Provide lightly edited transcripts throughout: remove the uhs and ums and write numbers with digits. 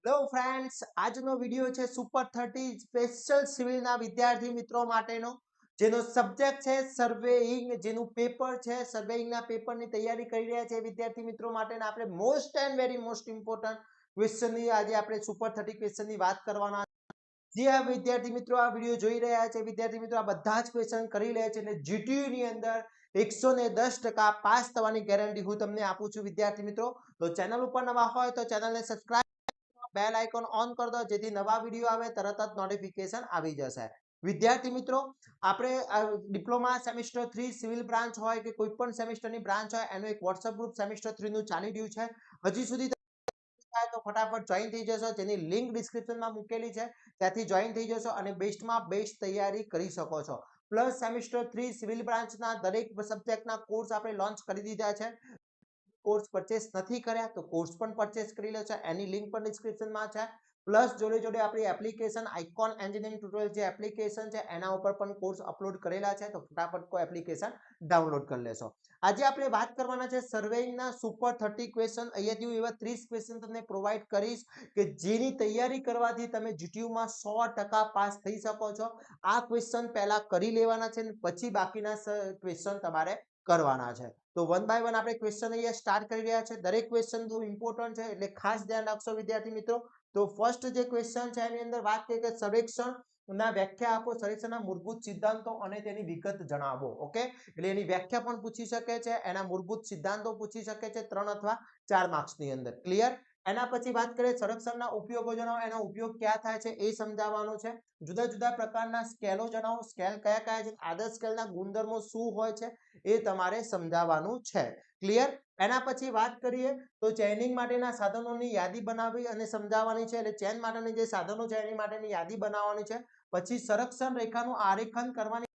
Hello friends, આજનો video છે super 30 special સિવિલના વિદ્યાર્થી મિત્રો માટેનો, જેનો સબ્જેક્ટ છે સર્વેઇંગ, જેનું પેપર છે સર્વેઇંગના પેપરની તૈયારી કરી રહ્યા છે વિદ્યાર્થી મિત્રો માટેના આપણે most and very most important ક્વેશ્ચનની આજે આપણે સુપર 30 ક્વેશ્ચનની વાત કરવાના જે આ વિદ્યાર્થી મિત્રો આ વિડિયો જોઈ રહ્યા છે વિદ્યાર્થી મિત્રો આ બધા જ ક્વેશ્ચન કરી લે છે એટલે જીટીયુ ની અંદર 110% પાસ થવાની ગેરંટી હું તમને આપું છું વિદ્યાર્થી મિત્રો। તો ચેનલ ઉપર નવા હોય તો ચેનલને સબસ્ક્રાઇબ, બેલ આઇકોન ઓન કરી દો જેથી નવા વિડિયો આવે તરત જ નોટિફિકેશન આવી જશે। વિદ્યાર્થી મિત્રો આપણે ડિપ્લોમા સેમેસ્ટર 3 સિવિલ બ્રાન્ચ હોય કે કોઈ પણ સેમેસ્ટરની બ્રાન્ચ હોય એનો એક WhatsApp ગ્રુપ સેમેસ્ટર 3 નું ચાલી રહ્યું છે। હજી સુધી તો ફટાફટ જોઈન થઈ જશો, જેની લિંક ડિસ્ક્રિપ્શનમાં મૂકેલી છે, ત્યાંથી જોઈન થઈ જશો અને બેસ્ટમાં બેસ્ટ તૈયારી કરી શકો છો। પ્લસ સેમેસ્ટર 3 સિવિલ બ્રાન્ચના દરેક સબ્જેક્ટના કોર્સ આપણે લોન્ચ કરી દીધા છે। કોર્સ પરચેસ નથી કર્યા તો કોર્સ પણ પરચેસ કરી લેજો, એની લિંક પણ ડિસ્ક્રિપ્શનમાં છે। પ્લસ જોડે જોડે આપણી એપ્લિકેશન આઇકોન એન્જિનિયરિંગ ટ્યુટોરિયલ જે એપ્લિકેશન છે એના ઉપર પણ કોર્સ અપલોડ કરેલા છે, તો ફટાફટ કોઈ એપ્લિકેશન ડાઉનલોડ કરી લેશો। આજે આપણે વાત કરવાના છે સર્વેઇંગના સુપર 30 ક્વેશ્ચન। અહીંયાથી હું એવા 30 ક્વેશ્ચન તમને પ્રોવાઈડ કરીશ કે જેની તૈયારી કરવાથી તમે જીટીયુમાં 100% પાસ થઈ શકો છો। આ ક્વેશ્ચન પહેલા કરી લેવાના છે પછી બાકીના ક્વેશ્ચન તમારે કરવાના છે। તો વન બાય વન આપણે ક્વેશ્ચન અહીંયા સ્ટાર્ટ કરી રહ્યા છે। દરેક ક્વેશ્ચન બહુ ઇમ્પોર્ટન્ટ છે એટલે ખાસ ધ્યાન રાખશો વિદ્યાર્થી મિત્રો। તો ફર્સ્ટ જે ક્વેશ્ચન છે એની અંદર વાત કરીએ કે સર્વેક્ષણના વ્યાખ્યા આપો, સર્વેક્ષણના મૂળભૂત સિદ્ધાંતો અને તેની વિગત જણાવો। ઓકે, એટલે એની વ્યાખ્યા પણ પૂછી શકે છે, એના મૂળભૂત સિદ્ધાંતો પૂછી શકે છે 3 અથવા 4 માર્ક્સની અંદર। ક્લિયર? એના પછી વાત કરીએ સંરક્ષણના ઉપયોગો જણાવો, એનો ઉપયોગ ક્યાં થાય છે એ સમજાવવાનું છે। જુદા જુદા પ્રકારના સ્કેલો જણાવો, સ્કેલ કયા કયા છે, આદર્શ સ્કેલના ગુણધર્મો શું હોય છે એ તમારે સમજાવવાનું છે। ક્લિયર? એના પછી વાત કરીએ તો ચેઇનિંગ માટેના સાધનોની યાદી બનાવવી અને સમજાવવાની છે, એટલે ચેન માટેની જે સાધનો છે એની માટેની યાદી બનાવવાની છે। પછી સંરક્ષણ રેખાનું આરેખન કરવાની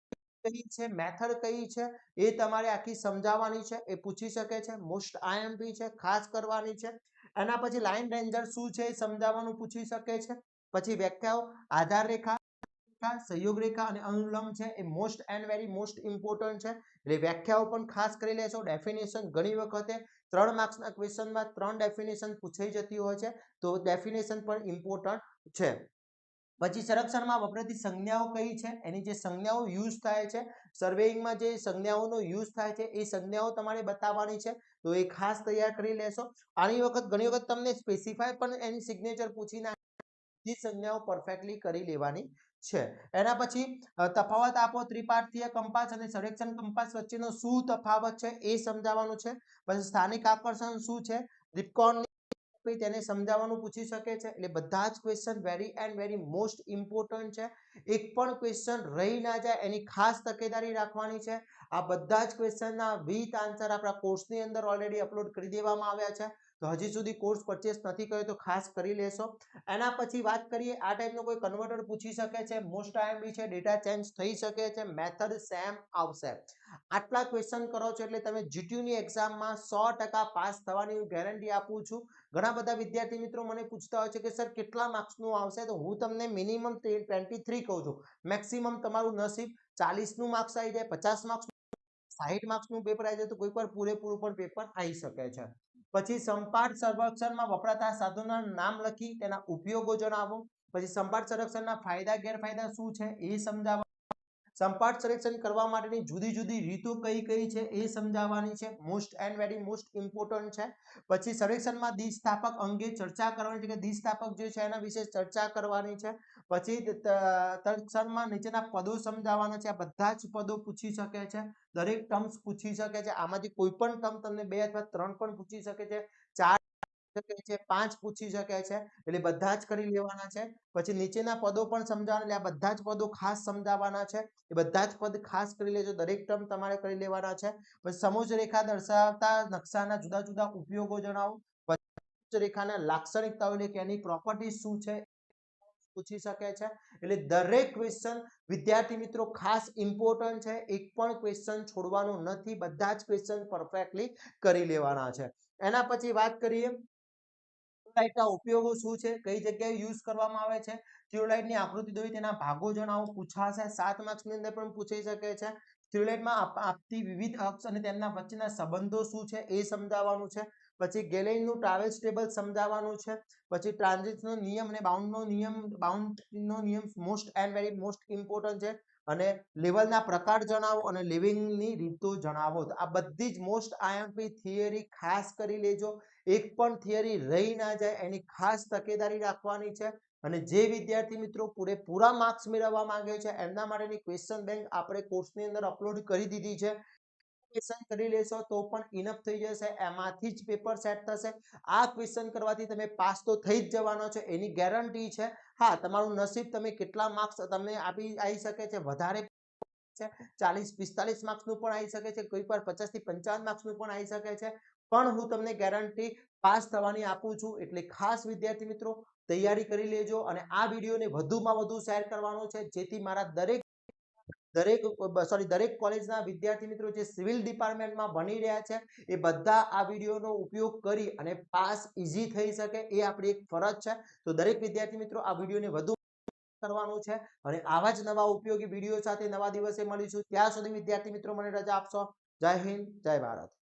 કઈ છે, મેથડ કઈ છે એ તમારે આખી સમજાવવાની છે, એ પૂછી શકે છે, મોસ્ટ આઈએમપી છે, ખાસ કરવાની છે। એના પછી લાઈન રેન્જર શું છે એ સમજાવવાનું પૂછી શકે છે। પછી વ્યાખ્યાઓ આધાર રેખા, સહયોગ રેખા અને અનુલંબ છે એ most and very most important છે, એટલે વ્યાખ્યાઓ પણ ખાસ કરી લેશો। ડેફિનેશન ઘણી વખતે 3 માર્ક્સના ક્વેશ્ચનમાં 3 ડેફિનેશન પૂછાઈ જતી હોય છે, તો ડેફિનેશન પણ ઇમ્પોર્ટન્ટ છે। પછી સંરક્ષણમાં વપરાતી સંજ્ઞાઓ કઈ છે, એની જે સંજ્ઞાઓ યુઝ થાય છે સર્વેઇંગમાં, જે સંજ્ઞાઓનો યુઝ થાય છે એ સંજ્ઞાઓ તમારે બતાવવાની છે, તો એ ખાસ તૈયાર કરી લેશો। આની વખત ઘણી વખત તમને સ્પેસિફાય પણ એની સિગ્નેચર પૂછી નાખે, સંજ્ઞાઓ પરફેક્ટલી કરી લેવાની છે। એના પછી તફાવત આપો ત્રિપાઠીય કંપાસ અને સર્વેક્ષણ કંપાસ વચ્ચેનો શું તફાવત છે એ સમજાવવાનું છે। પછી સ્થાનિક આકર્ષણ શું છે, ત્રિકોણ તેને સમજાવવાનું પૂછી શકે છે, એટલે બધા જ question very and very most important છે। એક પણ ક્વેશ્ચન રહી ના જાય એની ખાસ તકેદારી રાખવાની છે। આ બધા જ ક્વેશ્ચનના વિથ આન્સર આપણા કોર્સની અંદર ઓલરેડી અપલોડ કરી દેવામાં આવ્યા છે, તો હજી સુધી કોર્સ પરચેસ નથી કર્યો તો ખાસ કરી લેશો। એના પછી વાત કરીએ આ ટાઈપનો કોઈ કન્વર્ટર પૂછી શકે છે, મોસ્ટ આઈએમપી છે, ડેટા ચેન્જ થઈ શકે છે, મેથડ સેમ આવશે। આટલા ક્વેશ્ચન કરો છો એટલે તમે જીટીયુની એક્ઝામમાં 100% પાસ થવાની ગેરંટી આપું છું। ઘણા બધા વિદ્યાર્થી મિત્રો મને પૂછતા હોય છે કે સર કેટલા માર્ક્સનું આવશે, તો હું તમને મિનિમમ 23 કહું છું, મેક્સિમમ તમારું નસીબ 40નું માર્ક્સ આવી જાય, 50 માર્ક્સ, 60 માર્ક્સનું પેપર આવી જાય, તો કોઈક વાર પૂરેપૂરું પણ પેપર આવી શકે છે। પછી સંપાત સંરક્ષણમાં વપરાતા સાધનોના નામ લખી તેના ઉપયોગો જણાવો। પછી સંપાત સંરક્ષણના ફાયદા ગેરફાયદા શું છે એ સમજાવવા, સંપાત સંરક્ષણ કરવા માટેની જુદી જુદી રીતો કઈ કઈ છે એ સમજાવવાની છે, most and very most important છે। પછી સર્વેક્ષણમાં દ્વિસ્થાપક અંગે ચર્ચા કરવાની છે, કે દ્વિસ્થાપક જે છે એના વિશે ચર્ચા કરવાની છે। પછી તર્કસરમાં નીચેના પદો સમજાવવાના છે, આ બધા જ પદો પૂછી શકે છે, દરેક ટર્મ્સ પૂછી શકે છે, આમાંથી કોઈ પણ ટર્મ તમને 2 અથવા 3 પણ પૂછી શકે છે, 4 શકે છે, 5 પૂછી શકે છે, એટલે બધા જ કરી લેવાના છે। પછી નીચેના પદો પણ સમજાવવાના, એટલે આ બધા જ પદો ખાસ સમજાવવાના છે, એ બધા જ પદ ખાસ કરી લેજો, દરેક ટર્મ તમારે કરી લેવાના છે। પછી સમોચ્ચ રેખા દર્શાવતા નકશાના જુદા જુદા ઉપયોગો જણાવો, પછી રેખાના લાક્ષણિકતાઓ એટલે કે એની પ્રોપર્ટી શું છે પૂછી શકે છે, એટલે દરેક ક્વેશ્ચન વિદ્યાર્થી મિત્રો ખાસ ઇમ્પોર્ટન્ટ છે, એક પણ ક્વેશ્ચન છોડવાનું નથી, બધા જ ક્વેશ્ચન પરફેક્ટલી કરી લેવાના છે। એના પછી વાત કરીએ થિયોલાઇટના ઉપયોગો શું છે, કઈ જગ્યાએ યુઝ કરવામાં આવે છે, થિયોલાઇટની આકૃતિ દોરી તેના ભાગો જણાવો, પૂછાશે, 7 માર્ક્સની અંદર પણ પૂછી શકે છે। થિયોલાઇટમાં આપતી વિવિધ અક્ષ અને તેમના વચ્ચેના સંબંધો શું છે એ સમજાવવાનું છે। પછી ગેલેનનું ટ્રાવેલ્સ ટેબલ સમજાવવાનું છે, પછી ટ્રાન્ઝિટનો નિયમ અને બાઉન્ડનો નિયમ most and very most important છે, અને લેવલના પ્રકાર જણાવો અને લિવિંગની રીતો જણાવો. આ બધી જ મોસ્ટ આઈએમપી થિયરી ખાસ કરી લેજો. એક પણ થિયરી રહી ના જાય એની ખાસ તકેદારી રાખવાની છે. અને જે વિદ્યાર્થી મિત્રો પૂરેપૂરા માર્ક્સ મેળવવા માંગે છે એમના માટેની ક્વેશ્ચન બેંક આપણે કોર્સની અંદર અપલોડ કરી દીધી છે. ક્વેશ્ચન કરી લેશો તો પણ ઇનફ થઈ જશે, એમાંથી જ પેપર સેટ થશે. આ ક્વેશ્ચન કરવાથી તમે પાસ તો થઈ જ જવાનો છો એની ગેરંટી છે. હા, તમારું નસીબ, તમે કેટલા માર્ક્સ તમને આવી શકે છે, વધારે છે 40-45 માર્ક્સનું પણ આવી શકે છે, કોઈ પર 50 થી 55 માર્ક્સનું પણ આવી શકે છે, પણ હું તમને ગેરંટી પાસ થવાની આપું છું. એટલે ખાસ વિદ્યાર્થી મિત્રો તૈયારી કરી લેજો અને આ વિડીયોને વધુમાં વધુ શેર કરવાનો છે, જેથી મારા દરેક કોલેજના વિદ્યાર્થી મિત્રો જે સિવિલ ડિપાર્ટમેન્ટમાં ભણી રહ્યા છે એ બધા આ વિડીયોનો ઉપયોગ કરી અને પાસ ઈઝી થઈ શકે, એ આપણી એક ફરજ છે. તો દરેક વિદ્યાર્થી મિત્રો આ વિડીયોને વધુ કરવાનું છે, અને આવા જ નવા ઉપયોગી વિડીયો સાથે નવા દિવસે મળીશું. ત્યાં સુધી વિદ્યાર્થી મિત્રો મને રજા આપશો. જય હિન્દ, જય ભારત.